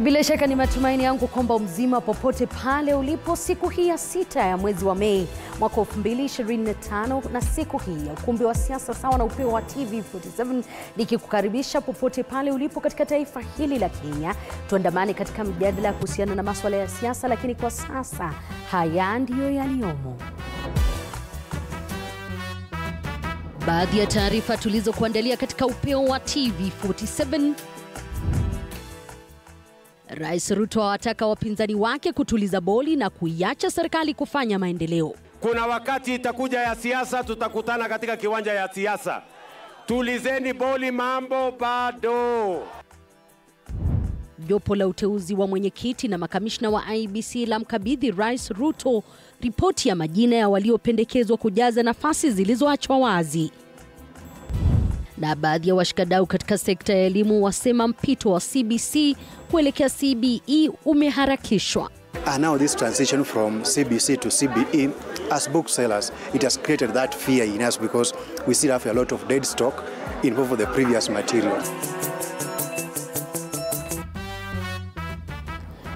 Bila shaka ni matumaini yangu kwamba mzima popote pale ulipo siku hii ya 6 ya mwezi wa Mei mwaka 2025, na siku hii ya ukumbi wa siasa sawa na upeo wa TV47, nikikukaribisha popote pale ulipo katika taifa hili la Kenya. Tuandamane katika mjadala kuhusiana na masuala ya siasa, lakini kwa sasa haya ndiyo yaliyomo. Baadhi ya taarifa tulizokuandalia katika upeo wa TV47. Rais Ruto awataka wapinzani wake kutuliza boli na kuiacha serikali kufanya maendeleo. Kuna wakati itakuja ya siasa, tutakutana katika kiwanja ya siasa. Tulizeni boli, mambo bado. Jopo la uteuzi wa mwenyekiti na makamishna wa IEBC la mkabidhi Rais Ruto ripoti ya majina ya waliopendekezwa kujaza nafasi zilizoachwa wazi. Na baadhi ya washikadau katika sekta ya elimu wasema mpito wa CBC kuelekea CBE umeharakishwa. Now this transition from CBC to CBE, as booksellers, it has created that fear in us because we still have a lot of dead stock involved with the previous material.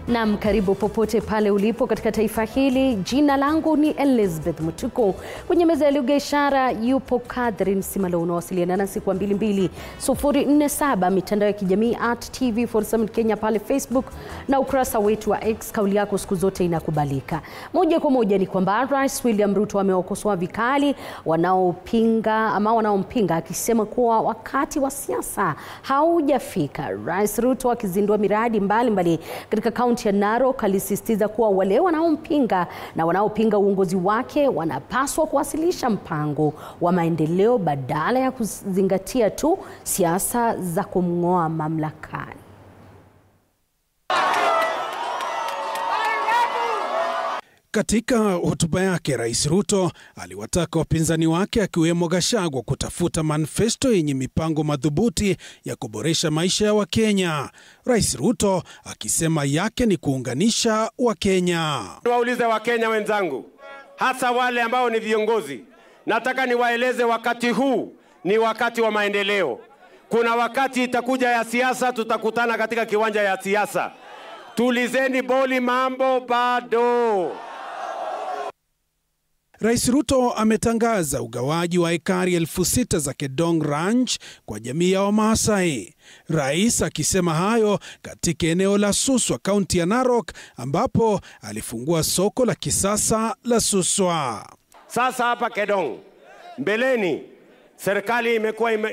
Naam, karibu popote pale ulipo katika taifa hili. Jina langu ni Elizabeth Mutuko. Kwenye meza ya lugha ishara yupo Catherine Simalo. Unawasiliana nasi kwa 22047, mitandao ya kijamii @TV47 Kenya pale Facebook, na ukurasa wetu wa X. Kauli yako siku zote inakubalika. Moja kwa moja ni kwamba Rais William Ruto amewakosoa vikali wanaompinga akisema kuwa wakati wa siasa haujafika. Rais Ruto akizindua miradi mbalimbali katika kaunti ya Narok alisisitiza kuwa wale wanaompinga na wanaopinga uongozi wake wanapaswa kuwasilisha mpango wa maendeleo badala ya kuzingatia tu siasa za kumng'oa mamlakani. Katika hotuba yake, Rais Ruto aliwataka wapinzani wake akiwemo Gachagua kutafuta manifesto yenye mipango madhubuti ya kuboresha maisha ya Wakenya. Rais Ruto akisema yake ni kuunganisha Wakenya. Niwaulize Wakenya wenzangu, hasa wale ambao ni viongozi, nataka niwaeleze wakati huu ni wakati wa maendeleo. Kuna wakati itakuja ya siasa, tutakutana katika kiwanja ya siasa. Tulizeni boli, mambo bado. Rais Ruto ametangaza ugawaji wa ekari 6,000 za Kedong Ranch kwa jamii ya Wamaasai. Rais akisema hayo katika eneo la Suswa, kaunti ya Narok, ambapo alifungua soko la kisasa la Suswa. Sasa hapa Kedong, mbeleni serikali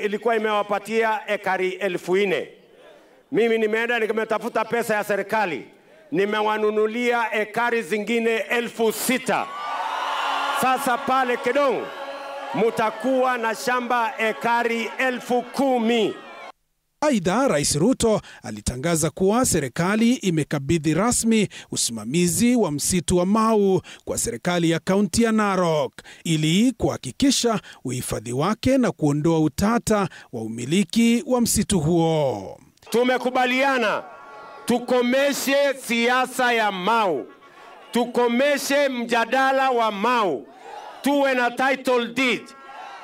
ilikuwa imewapatia ekari 4,000. Mimi nimeenda nimetafuta pesa ya serikali, nimewanunulia ekari zingine 6,000. Sasa pale Kedong mutakuwa na shamba ekari 10,000. Aidha, Rais Ruto alitangaza kuwa serikali imekabidhi rasmi usimamizi wa msitu wa Mau kwa serikali ya kaunti ya Narok ili kuhakikisha uhifadhi wake na kuondoa utata wa umiliki wa msitu huo. Tumekubaliana tukomeshe siasa ya Mau, tukomeshe mjadala wa Mau, tuwe na title deed,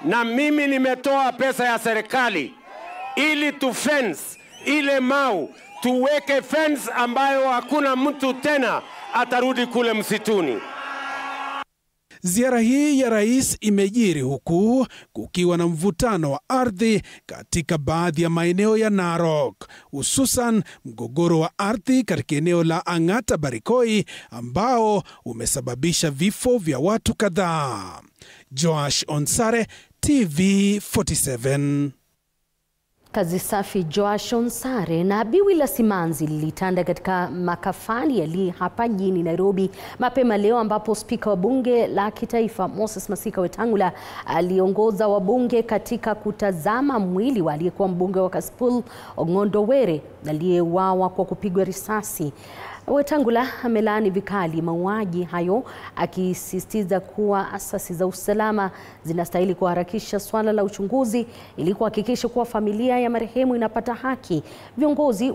na mimi nimetoa pesa ya serikali ili tu fence ile Mau, tuweke fence ambayo hakuna mtu tena atarudi kule msituni. Ziara hii ya rais imejiri huku kukiwa na mvutano wa ardhi katika baadhi ya maeneo ya Narok, hususan mgogoro wa ardhi katika eneo la Angata Barikoi ambao umesababisha vifo vya watu kadhaa. Joash Onsare, TV47. Kazi safi Joash Onsare. Na biwi la simanzi lilitanda katika makafani yali hapa jijini Nairobi mapema leo, ambapo spika wa bunge la kitaifa Moses Masika Wetangula aliongoza wabunge katika kutazama mwili wa aliyekuwa mbunge wa Kasipul Ong'ondo Were aliyeuawa kwa kupigwa risasi. Wetangula amelaani vikali mauaji hayo, akisisitiza kuwa asasi za usalama zinastahili kuharakisha swala la uchunguzi ili kuhakikisha kuwa familia ya marehemu inapata haki. Viongozi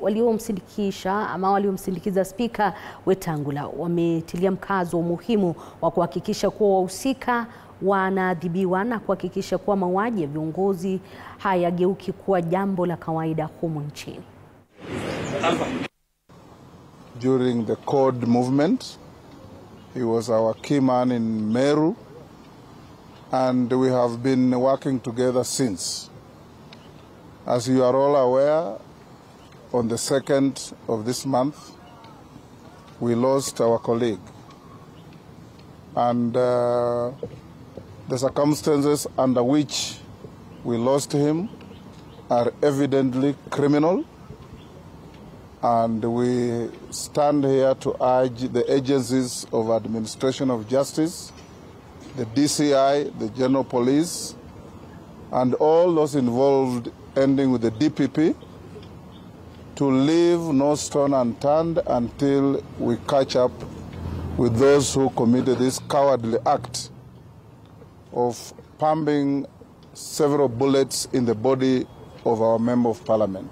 waliomsindikiza spika Wetangula wametilia mkazo umuhimu wa kuhakikisha kuwa wahusika wanaadhibiwa na kuhakikisha kuwa mauaji ya viongozi hayageuki kuwa jambo la kawaida humu nchini. during the CORD movement. He was our key man in Meru, and we have been working together since. As you are all aware, on the 2nd of this month, we lost our colleague. And the circumstances under which we lost him are evidently criminal. And we stand here to urge the agencies of administration of justice, the DCI, the General Police, and all those involved, ending with the DPP, to leave no stone unturned until we catch up with those who committed this cowardly act of pumping several bullets in the body of our Member of Parliament.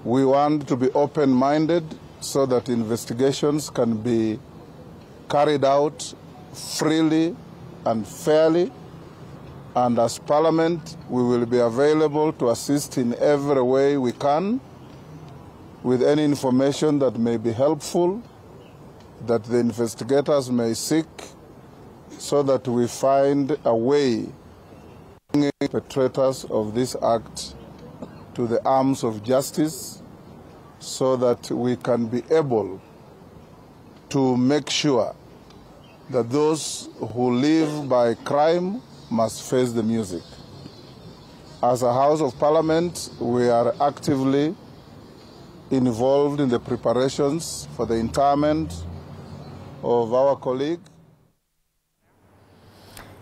We want to be open-minded so that investigations can be carried out freely and fairly. And as Parliament, we will be available to assist in every way we can with any information that may be helpful, that the investigators may seek, so that we find a way to bring the perpetrators of this act to the arms of justice, so that we can be able to make sure that those who live by crime must face the music. As a House of Parliament, we are actively involved in the preparations for the interment of our colleague.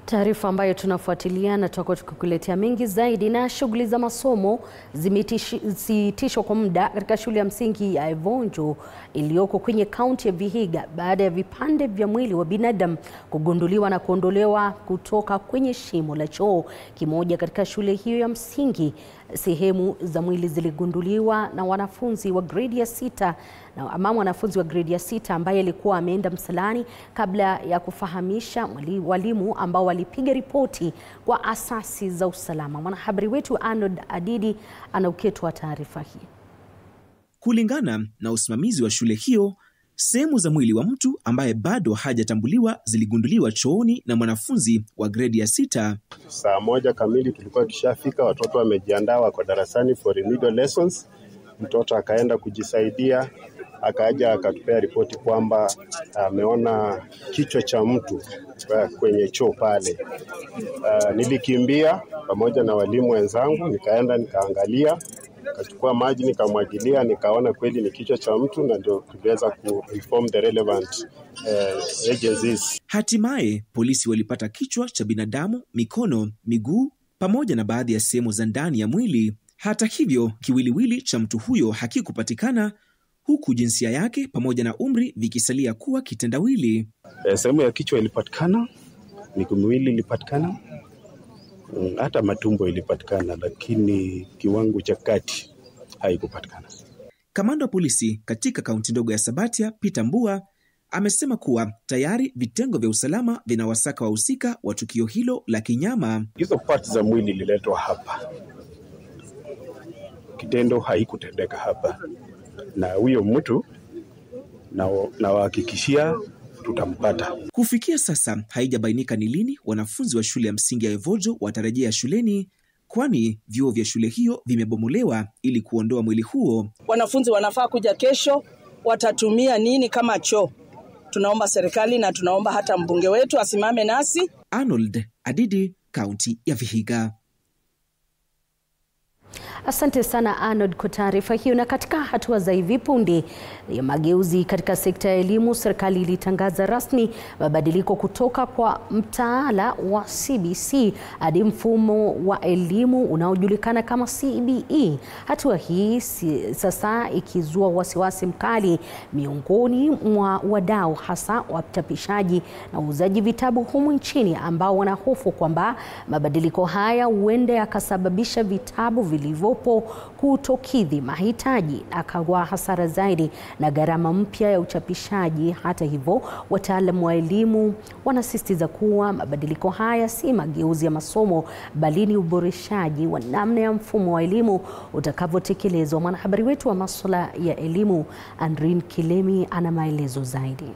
Taarifa ambayo tunafuatilia na tutakuwa tukikuletea mengi zaidi. Na shughuli za masomo zimesitishwa kwa muda katika shule ya msingi ya Evonjo iliyoko kwenye kaunti ya Vihiga baada ya vipande vya mwili wa binadamu kugunduliwa na kuondolewa kutoka kwenye shimo la choo kimoja katika shule hiyo ya msingi. Sehemu za mwili ziligunduliwa na wanafunzi wa grade ya 6 na mwanafunzi wa grade ya 6 ambaye alikuwa ameenda msalani kabla ya kufahamisha walimu ambao walipiga ripoti kwa asasi za usalama. Mwanahabari wetu Arnold Adidi anauketwa taarifa hii. Kulingana na usimamizi wa shule hiyo, sehemu za mwili wa mtu ambaye bado hajatambuliwa ziligunduliwa chooni na mwanafunzi wa grade ya 6. Saa 1 kamili tulikuwa tushafika, watoto wamejiandaa wako darasani for remedial lessons. Mtoto akaenda kujisaidia, akaja akatupea ripoti kwamba ameona kichwa cha mtu kwenye choo pale. Nilikimbia pamoja na walimu wenzangu, nikaenda nikaangalia, nikachukua maji nikamwagilia, nikaona kweli ni kichwa cha mtu, na ndio tuliweza ku-inform the relevant agencies. Hatimaye polisi walipata kichwa cha binadamu, mikono, miguu pamoja na baadhi ya sehemu za ndani ya mwili. Hata hivyo, kiwiliwili cha mtu huyo hakikupatikana, huku jinsia yake pamoja na umri vikisalia kuwa kitendawili. Sehemu ya kichwa ilipatikana, miguu miwili ilipatikana, hata matumbo ilipatikana, lakini kiwango cha kati haikupatikana. Kamanda wa polisi katika kaunti ndogo ya Sabatia, Peter Mbua, amesema kuwa tayari vitengo vya usalama vinawasaka wahusika wa tukio hilo la kinyama. Hizo parts za mwili liletwa hapa. Kitendo haikutendeka hapa. Na huyo mtu na wahakikishia tutampata. Kufikia sasa haijabainika ni lini wanafunzi wa shule ya msingi ya Evonjo watarejea shuleni, kwani vyuo vya shule hiyo vimebomolewa ili kuondoa mwili huo. Wanafunzi wanafaa kuja kesho, watatumia nini kama choo? Tunaomba serikali na tunaomba hata mbunge wetu asimame nasi. Arnold Adidi, kaunti ya Vihiga. Asante sana Arnold kwa taarifa hiyo. Na katika hatua za hivi punde ya mageuzi katika sekta ya elimu, serikali ilitangaza rasmi mabadiliko kutoka kwa mtaala wa CBC hadi mfumo wa elimu unaojulikana kama CBE. Hatua hii sasa ikizua wasiwasi mkali miongoni mwa wadau, hasa wachapishaji na uuzaji vitabu humu nchini, ambao wanahofu kwamba mabadiliko haya huenda yakasababisha vitabu vilivyo jopo kutokidhi mahitaji na akawa hasara zaidi na gharama mpya ya uchapishaji. Hata hivyo, wataalamu wa elimu wanasisitiza kuwa mabadiliko haya si mageuzi ya masomo bali ni uboreshaji wa namna ya mfumo wa elimu utakavyotekelezwa. Mwanahabari wetu wa masuala ya elimu Andrin Kilemi ana maelezo zaidi.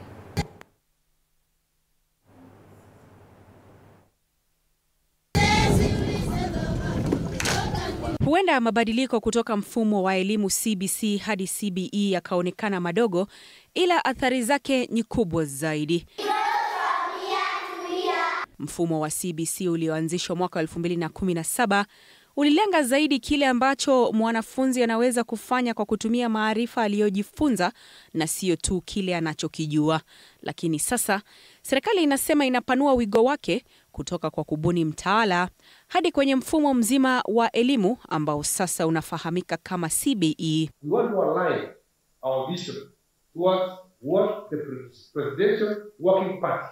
Huenda mabadiliko kutoka mfumo wa elimu CBC hadi CBE yakaonekana madogo, ila athari zake ni kubwa zaidi. Mfumo wa CBC ulioanzishwa mwaka 2017 ulilenga zaidi kile ambacho mwanafunzi anaweza kufanya kwa kutumia maarifa aliyojifunza na sio tu kile anachokijua. Lakini sasa serikali inasema inapanua wigo wake kutoka kwa kubuni mtaala hadi kwenye mfumo mzima wa elimu ambao sasa unafahamika kama CBE. We want to align our vision towards what the presidential working party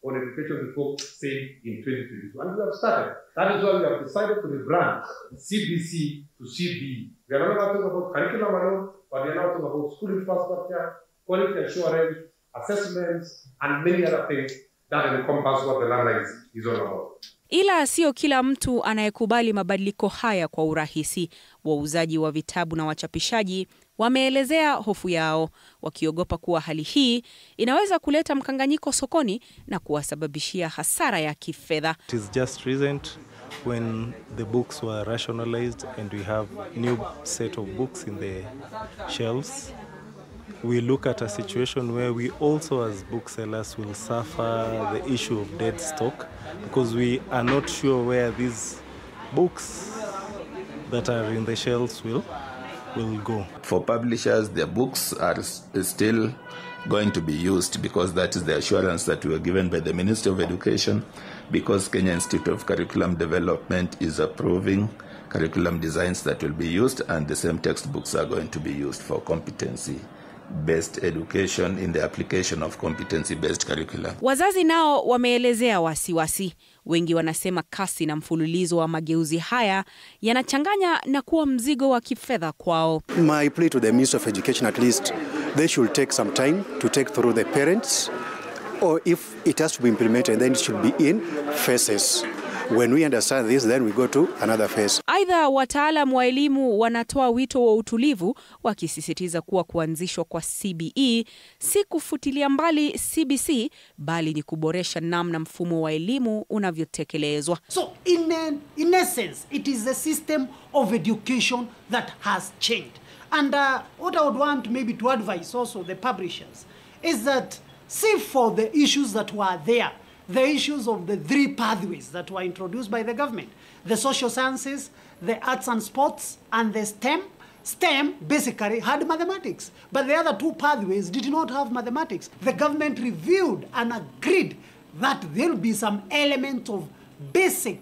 on education reform said in 2022. And we have started. That is why we have decided to rebrand CBC to CBE. We are not talking about curriculum alone, but we are now talking about school infrastructure, quality assurance, assessments, and many other things that encompass what the landline is all about. Ila sio kila mtu anayekubali mabadiliko haya kwa urahisi. Wauzaji wa vitabu na wachapishaji wameelezea hofu yao, wakiogopa kuwa hali hii inaweza kuleta mkanganyiko sokoni na kuwasababishia hasara ya kifedha. It is just recent when the books were rationalized and we have new set of books in the shelves. We look at a situation where we also as booksellers will suffer the issue of dead stock because we are not sure where these books that are in the shelves will go. For publishers, their books are still going to be used because that is the assurance that we were given by the Ministry of Education, because Kenya Institute of Curriculum Development is approving curriculum designs that will be used, and the same textbooks are going to be used for competency-based education in the application of competency-based curriculum. Wazazi nao wameelezea wasiwasi. Wengi wanasema kasi na mfululizo wa mageuzi haya yanachanganya na kuwa mzigo wa kifedha kwao. My plea to the Minister of Education, at least they should take some time to take through the parents, or if it has to be implemented, then it should be in phases. When we understand this, then we go to another phase. Aidha, wataalamu wa elimu wanatoa wito wa utulivu, wakisisitiza kuwa kuanzishwa kwa CBE si kufutilia mbali CBC, bali ni kuboresha namna mfumo wa elimu unavyotekelezwa. So in essence, it is the system of education that has changed. And what I would want maybe to advise also the publishers is that see for the issues that were there, the issues of the three pathways that were introduced by the government: the social sciences, the arts and sports, and the STEM. STEM basically had mathematics, but the other two pathways did not have mathematics. The government reviewed and agreed that there will be some element of basic,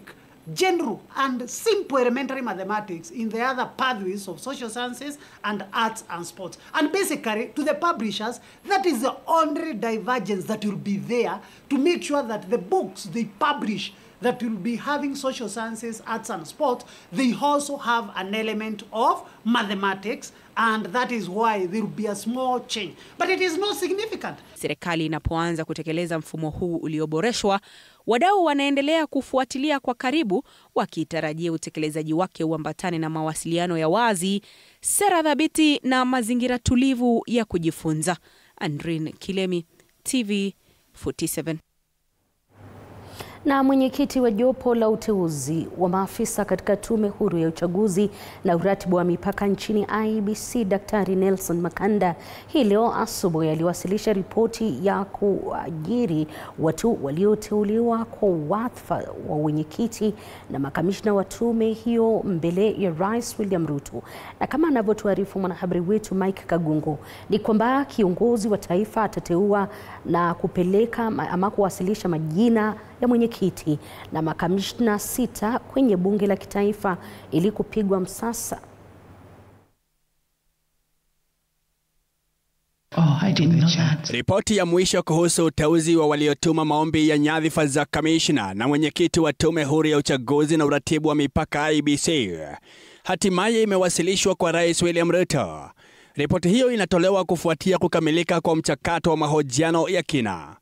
general, and simple elementary mathematics in the other pathways of social sciences and arts and sports. And basically, to the publishers, that is the only divergence that will be there to make sure that the books they publish that will be having social sciences, arts and sports, they also have an element of mathematics, and that is why there will be a small change. But it is not significant. Serikali inapoanza kutekeleza mfumo huu ulioboreshwa, wadau wanaendelea kufuatilia kwa karibu, wakitarajia utekelezaji wake uambatane na mawasiliano ya wazi, sera thabiti na mazingira tulivu ya kujifunza. Andrin Kilemi, TV 47. Na mwenyekiti wa jopo la uteuzi wa maafisa katika tume huru ya uchaguzi na uratibu wa mipaka nchini IEBC, Daktari Nelson Makanda, hii leo asubuhi aliwasilisha ripoti ya kuajiri watu walioteuliwa kwa wadhifa wa wenyekiti na makamishna wa tume hiyo mbele ya Rais William Ruto. Na kama anavyotuarifu mwanahabari wetu Mike Kagungo, ni kwamba kiongozi wa taifa atateua na kupeleka ama kuwasilisha majina ya mwenyekiti na makamishna 6 kwenye bunge la kitaifa ili kupigwa msasa. I didn't know that. Ripoti ya mwisho kuhusu uteuzi wa waliotuma maombi ya nyadhifa za kamishna na mwenyekiti wa tume huru ya uchaguzi na uratibu wa mipaka IEBC hatimaye imewasilishwa kwa Rais William Ruto. Ripoti hiyo inatolewa kufuatia kukamilika kwa mchakato wa mahojiano ya kina.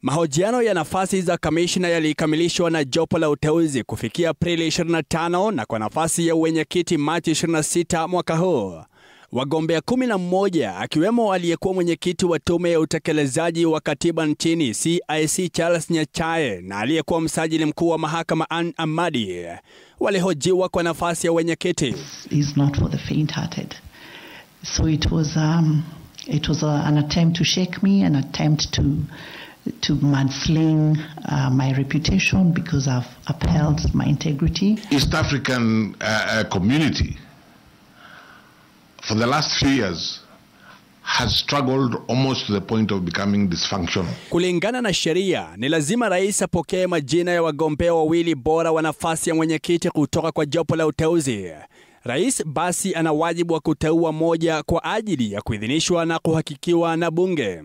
Mahojiano ya nafasi za kamishna yalikamilishwa na jopo la uteuzi kufikia Aprili 25 na kwa nafasi ya uwenyekiti Machi 26 mwaka huu. Wagombea 11 akiwemo aliyekuwa mwenyekiti wa tume ya utekelezaji wa katiba nchini CIC Charles Nyachae na aliyekuwa msajili mkuu wa mahakama Ann Amadi walihojiwa kwa nafasi ya uwenyekiti. Is not for the faint-hearted. So it was an attempt to shake me, an attempt to mudsling my reputation because I've upheld my integrity. East African community for the last 3 years has struggled almost to the point of becoming dysfunctional. Kulingana na sheria, ni lazima rais apokee majina ya wagombea wawili bora wa nafasi ya mwenyekiti kutoka kwa jopo la uteuzi. Rais basi ana wajibu wa kuteua moja kwa ajili ya kuidhinishwa na kuhakikiwa na bunge.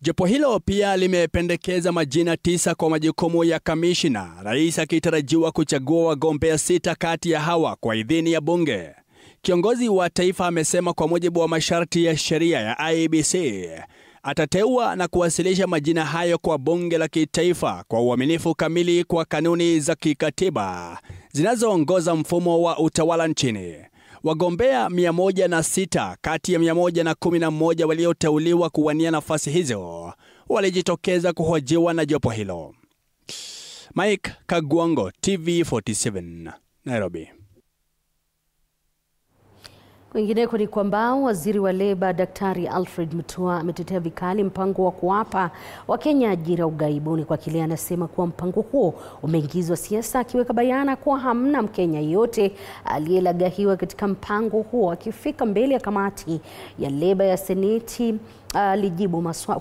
Jopo hilo pia limependekeza majina 9 kwa majukumu ya kamishna, rais akitarajiwa kuchagua wagombea 6 kati ya hawa kwa idhini ya bunge. Kiongozi wa taifa amesema kwa mujibu wa masharti ya sheria ya IEBC, atateua na kuwasilisha majina hayo kwa bunge la kitaifa kwa uaminifu kamili kwa kanuni za kikatiba zinazoongoza mfumo wa utawala nchini. Wagombea 106 kati ya 111 walioteuliwa kuwania nafasi hizo walijitokeza kuhojiwa na jopo hilo. Mike Kagwango, TV47, Nairobi. Kwingineko ni kwamba waziri wa leba Daktari Alfred Mutua ametetea vikali mpango wa kuwapa Wakenya ajira ughaibuni kwa kile anasema kuwa mpango huo umeingizwa siasa, akiweka bayana kuwa hamna Mkenya yote aliyelagahiwa katika mpango huo. Akifika mbele ya kamati ya leba ya Seneti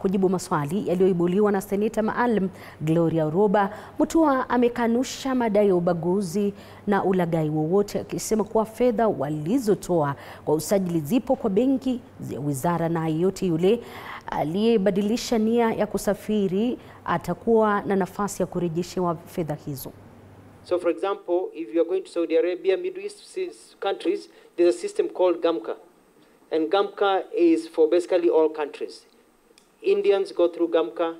kujibu maswali yaliyoibuliwa na seneta maalum Gloria Uroba, Mutua amekanusha madai ya ubaguzi na ulaghai wowote, akisema kuwa fedha walizotoa kwa usajili zipo kwa benki za wizara na yeyote yule aliyebadilisha nia ya kusafiri atakuwa na nafasi ya kurejeshewa fedha hizo. So for example, if you are going to Saudi Arabia, Middle East countries, there's a system called GAMCA. And GAMCA is for basically all countries. Indians go through GAMCA,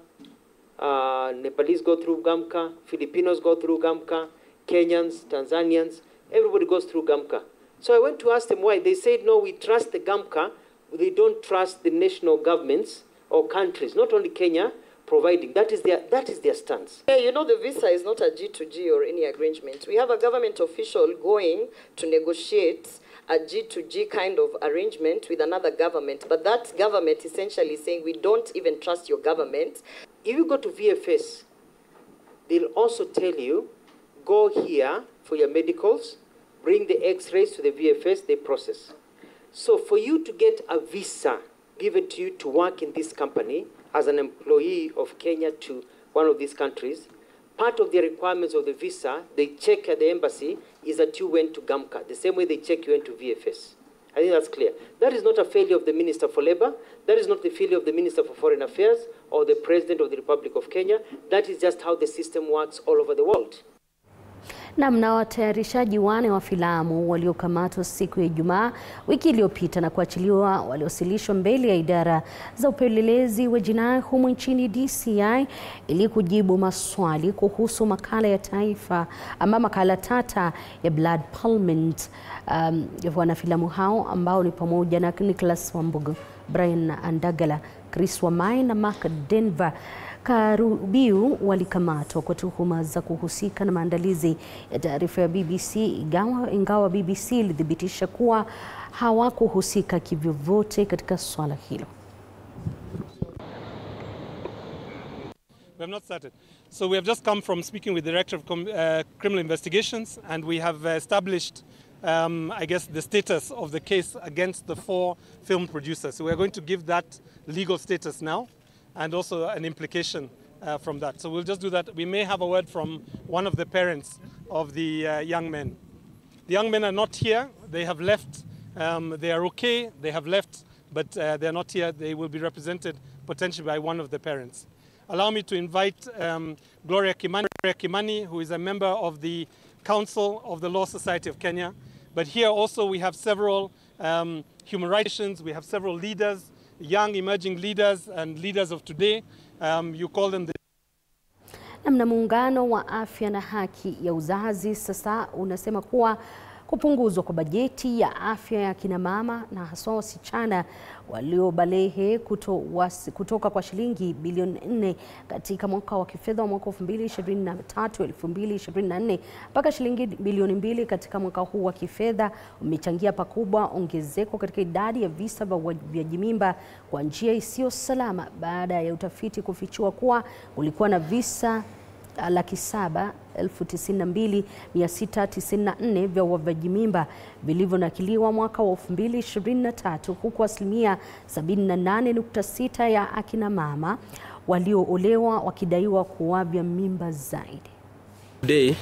Nepalese go through GAMCA, Filipinos go through GAMCA, Kenyans, Tanzanians, everybody goes through GAMCA. So I went to ask them why. They said, no, we trust the GAMCA. They don't trust the national governments or countries, not only Kenya, providing. That is their stance. Yeah, you know, the visa is not a G2G or any arrangement. We have a government official going to negotiate a G2G kind of arrangement with another government, but that government essentially is saying we don't even trust your government. If you go to VFS, they'll also tell you, go here for your medicals, bring the x-rays to the VFS, they process. So for you to get a visa given to you to work in this company as an employee of Kenya to one of these countries, part of the requirements of the visa, they check at the embassy, is that you went to GAMCA, the same way they check you went to VFS. I think that's clear. That is not a failure of the Minister for Labour. That is not the failure of the Minister for Foreign Affairs or the President of the Republic of Kenya. That is just how the system works all over the world. Na watayarishaji 4 wa filamu waliokamatwa siku ya Ijumaa wiki iliyopita na kuachiliwa waliwasilishwa mbele ya idara za upelelezi wa jinai humu nchini DCI ili kujibu maswali kuhusu makala ya taifa ama makala tata ya Blood Parliament. Wanafilamu hao ambao ni pamoja na Nicholas Wambugu, Brian Andagala, Chris Wamai na Mark Denver Karubiu walikamatwa kwa tuhuma za kuhusika na maandalizi ya taarifa ya BBC, ingawa BBC ilithibitisha kuwa hawakuhusika kivyovyote katika swala hilo. We have not started. So we have just come from speaking with the Director of Criminal Investigations, and we have established I guess the status of the case against the 4 film producers. So we are going to give that legal status now, and also an implication from that. So we'll just do that. We may have a word from one of the parents of the young men. The young men are not here. They have left. They are okay. They have left, but they are not here. They will be represented potentially by one of the parents. Allow me to invite Gloria Kimani, who is a member of the Council of the Law Society of Kenya. But here also we have several human rights, we have several leaders, young emerging leaders and leaders of today. You call them the Na muungano wa afya na haki ya uzazi sasa unasema kuwa kupunguzwa kwa bajeti ya afya ya kina mama na haswa wasichana waliobalehe kutoka kwa shilingi bilioni 4 katika mwaka wa kifedha wa mwaka 2023-2024 mpaka shilingi bilioni 2 katika mwaka huu wa kifedha umechangia pakubwa ongezeko katika idadi ya visa vya mimba kwa njia isiyo salama baada ya utafiti kufichua kuwa kulikuwa na visa 792,694 vya uavyaji mimba vilivyonakiliwa mwaka wa 2023 huku asilimia 78.6 ya akina mama walioolewa wakidaiwa kuavya mimba zaidi. Today,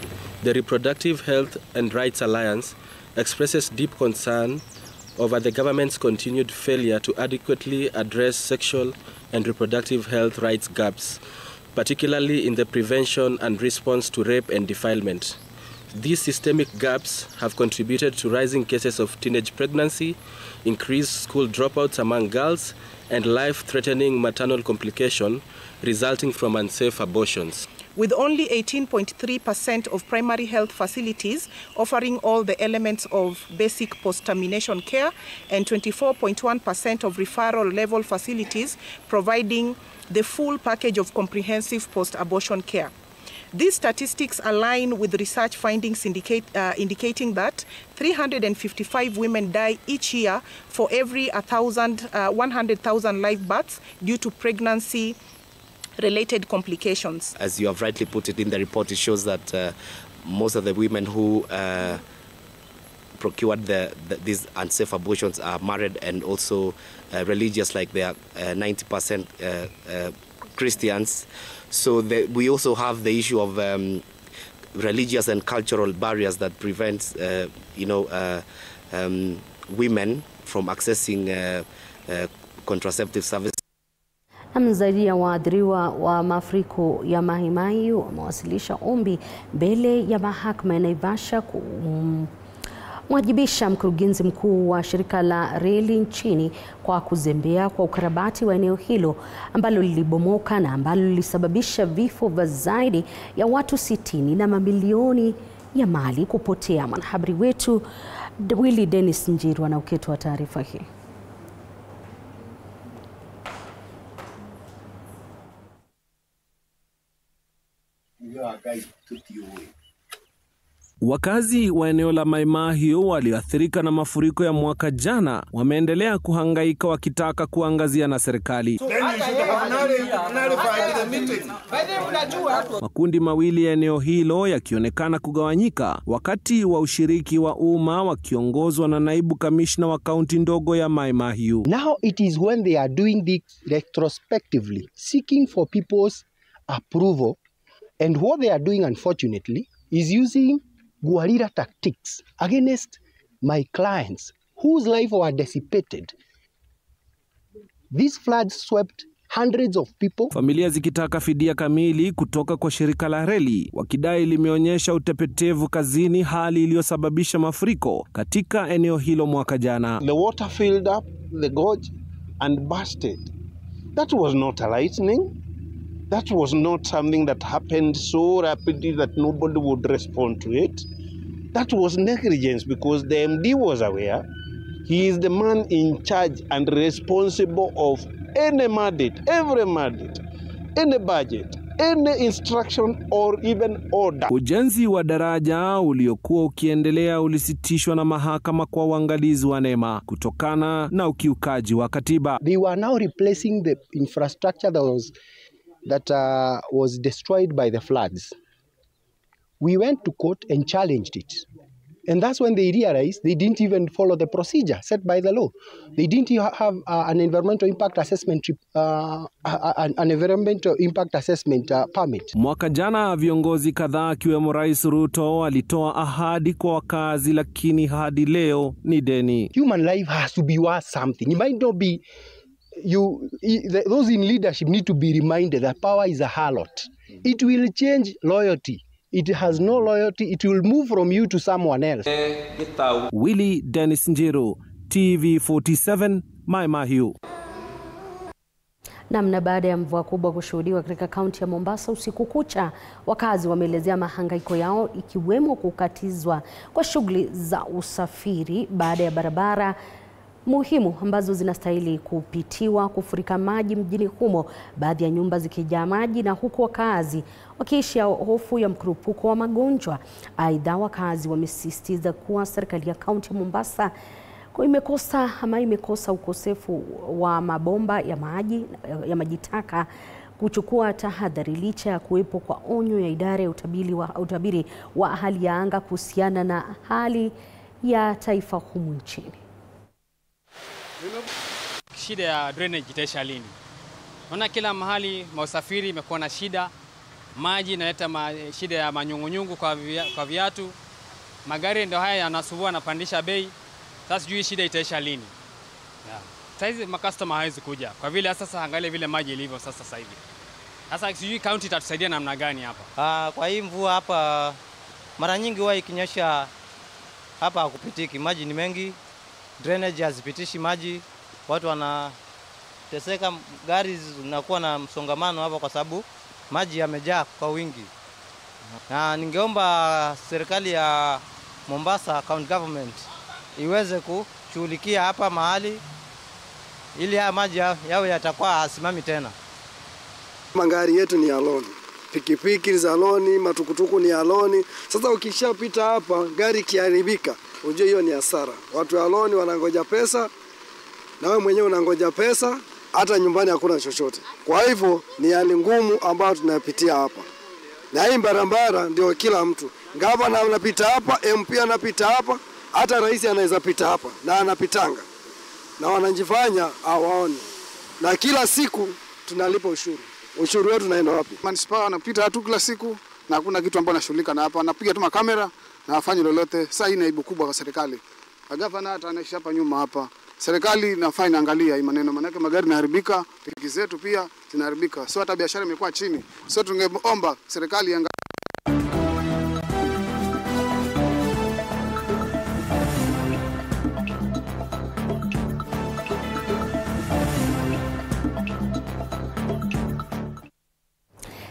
the Reproductive Health and Rights Alliance expresses deep concern over the government's continued failure to adequately address sexual and reproductive health rights gaps, particularly in the prevention and response to rape and defilement. These systemic gaps have contributed to rising cases of teenage pregnancy, increased school dropouts among girls, and life-threatening maternal complication resulting from unsafe abortions. With only 18.3% of primary health facilities offering all the elements of basic post-termination care and 24.1% of referral-level facilities providing the full package of comprehensive post-abortion care. These statistics align with research findings indicating that 355 women die each year for every 100,000 live births due to pregnancy-related complications. As you have rightly put it in the report, it shows that most of the women who procured these unsafe abortions are married and also religious, like they are 90% Christians. So we also have the issue of religious and cultural barriers that prevent women from accessing contraceptive services. Zaidi ya waathiriwa wa mafuriko ya Mai Mahiu wamewasilisha ombi mbele ya mahakama ya Naivasha kumwajibisha mkurugenzi mkuu wa shirika la reli nchini kwa kuzembea kwa ukarabati wa eneo hilo ambalo lilibomoka na ambalo lilisababisha vifo vya zaidi ya watu 60 na mamilioni ya mali kupotea. Mwanahabari wetu Willy Dennis Njiru anauketoa taarifa hii. Wakazi wa eneo la Mai Mahiu walioathirika na mafuriko ya mwaka jana wameendelea kuhangaika wakitaka kuangazia na serikali. Makundi mawili ya eneo hilo yakionekana kugawanyika wakati wa ushiriki wa umma wakiongozwa na naibu kamishna wa kaunti ndogo ya Mai Mahiu. Now it is when they are doing this retrospectively, seeking for people's approval, and what they are doing unfortunately is using guerrilla tactics against my clients whose lives were dissipated. These floods swept hundreds of people. Familia zikitaka fidia kamili kutoka kwa shirika la reli wakidai limeonyesha utepetevu kazini, hali iliyosababisha mafuriko katika eneo hilo mwaka jana. The water filled up the gorge and bursted. That was not a lightning. That was not something that happened so rapidly that nobody would respond to it. That was negligence because the MD was aware. He is the man in charge and responsible of any mandate, every mandate, any budget, any instruction or even order. Ujenzi wa daraja uliokuwa ukiendelea ulisitishwa na mahakama kwa uangalizi wa NEMA kutokana na ukiukaji wa katiba. They were now replacing the infrastructure that was destroyed by the floods. We went to court and challenged it. And that's when they realized they didn't even follow the procedure set by the law. They didn't have an environmental impact assessment permit. Mwaka jana viongozi kadhaa akiwemo Rais Ruto alitoa ahadi kwa wakazi, lakini hadi leo ni deni. Human life has to be worth something. It might not be those in leadership need to be reminded that power is a harlot. It will change loyalty it has no loyalty, it will move from you to someone else. Willie Dennis Njiru, TV47, Mai Mahiu. Namna baada ya mvua kubwa kushuhudiwa katika kaunti ya Mombasa usiku kucha, wakazi wameelezea mahangaiko yao ikiwemo kukatizwa kwa shughuli za usafiri baada ya barabara muhimu ambazo zinastahili kupitiwa kufurika maji mjini humo, baadhi ya nyumba zikijaa maji na huku wakazi wakiishi hofu ya mkurupuko wa magonjwa. Aidha, wakazi wamesisitiza kuwa serikali ya kaunti ya Mombasa imekosa ukosefu wa mabomba ya maji taka kuchukua tahadhari licha ya kuwepo kwa onyo ya idara ya utabiri wa hali ya anga kuhusiana na hali ya taifa humu nchini. Shida ya drainage itaisha lini? Naona kila mahali mausafiri imekuwa na shida, maji inaleta shida ya manyungunyungu kwa viatu, magari ndio haya yanasumbua yanapandisha bei. Sasa sijui shida itaisha lini. Sasa makastoma hawezi kuja kwa vile sasa angalia vile maji ilivyo sasa hivi. Sasa sijui county itatusaidia namna gani hapa. Kwa hii mvua hapa mara nyingi huwa ikinyesha hapa hakupitiki, maji ni mengi, drainage hazipitishi maji, watu wanateseka, gari zinakuwa na msongamano hapa kwa sababu maji yamejaa kwa wingi. Na ningeomba serikali ya Mombasa county government iweze kushughulikia hapa mahali ili haya maji yawe yatakuwa hasimami tena. Magari yetu ni ya loni, pikipiki za loni, matukutuku ni ya loni. Sasa ukishapita hapa gari kiharibika, unajua hiyo ni hasara. Watu wa loni wanangoja pesa na wewe mwenyewe unangoja pesa, hata nyumbani hakuna chochote. Kwa hivyo ni hali ngumu ambayo tunapitia hapa. Na hii barabara ndio kila mtu. Gavana anapita hapa, MP anapita hapa, hata rais anaweza pita hapa na anapitanga. Na wanajifanya hawaoni. Na kila siku tunalipa ushuru. Ushuru wetu unaenda wapi? Manispaa anapita tu kila siku na hakuna kitu ambacho anashughulika na hapa. Anapiga tu makamera na afanye lolote. Sasa hii ni aibu kubwa kwa serikali. Gavana hata anaishi hapa nyuma hapa. Serikali inafaa inaangalia hii maneno, maana magari yanaharibika, pikipiki zetu pia zinaharibika. Sio hata biashara imekuwa chini. Sio tungeomba serikali iangalie.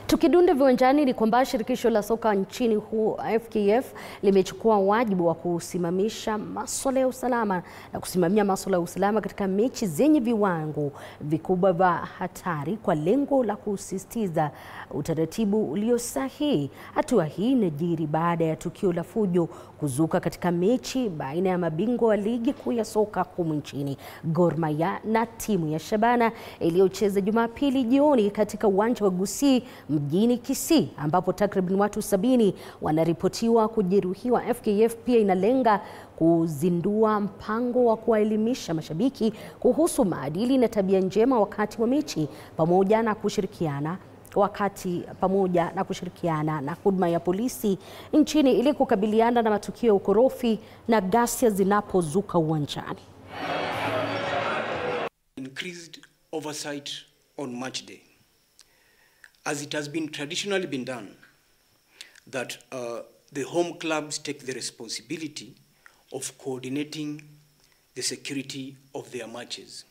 Tukidunda viwanjani ni kwamba shirikisho la soka nchini huu FKF limechukua wajibu wa kusimamisha masuala ya usalama na kusimamia masuala ya usalama katika mechi zenye viwango vikubwa vya hatari kwa lengo la kusisitiza utaratibu ulio sahihi. Hatua hii inajiri baada ya tukio la fujo kuzuka katika mechi baina ya mabingwa wa ligi kuu ya soka humu nchini Gor Mahia na timu ya Shabana iliyocheza Jumapili jioni katika uwanja wa Gusii mjini Kisii, ambapo takriban watu 70 wanaripotiwa kujeruhiwa. FKF pia inalenga kuzindua mpango wa kuwaelimisha mashabiki kuhusu maadili na tabia njema wakati wa mechi pamoja na kushirikiana na huduma ya polisi nchini ili kukabiliana na matukio ya ukorofi na ghasia zinapozuka uwanjani. Increased oversight on match day, as it has been traditionally been done, that the home clubs take the responsibility of coordinating the security of their matches.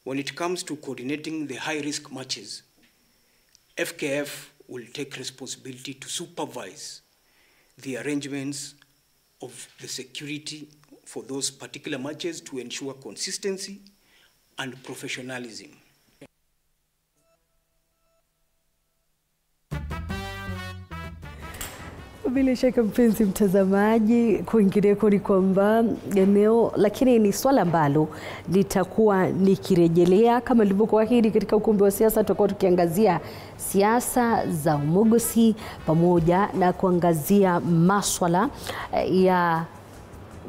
When it comes to coordinating the high-risk matches, FKF will take responsibility to supervise the arrangements of the security for those particular matches to ensure consistency and professionalism. Bila shaka mpenzi mtazamaji, kwingineko ni kwamba lakini ni swala ambalo litakuwa nikirejelea kama nilivyokuahidi katika ukumbi wa siasa. Tutakuwa tukiangazia siasa za umogosi pamoja na kuangazia maswala ya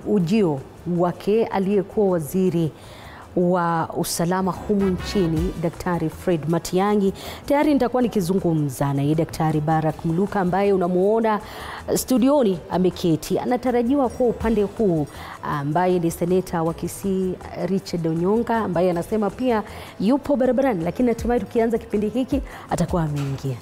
ujio wake aliyekuwa waziri wa usalama humu nchini Daktari Fred Matiang'i. Tayari nitakuwa nikizungumza na Daktari Barack Muluka ambaye unamuona studioni ameketi. Anatarajiwa kwa upande huu ambaye ni seneta wa Kisii Richard Onyonga ambaye anasema pia yupo barabarani, lakini hatimaye tukianza kipindi hiki atakuwa ameingia.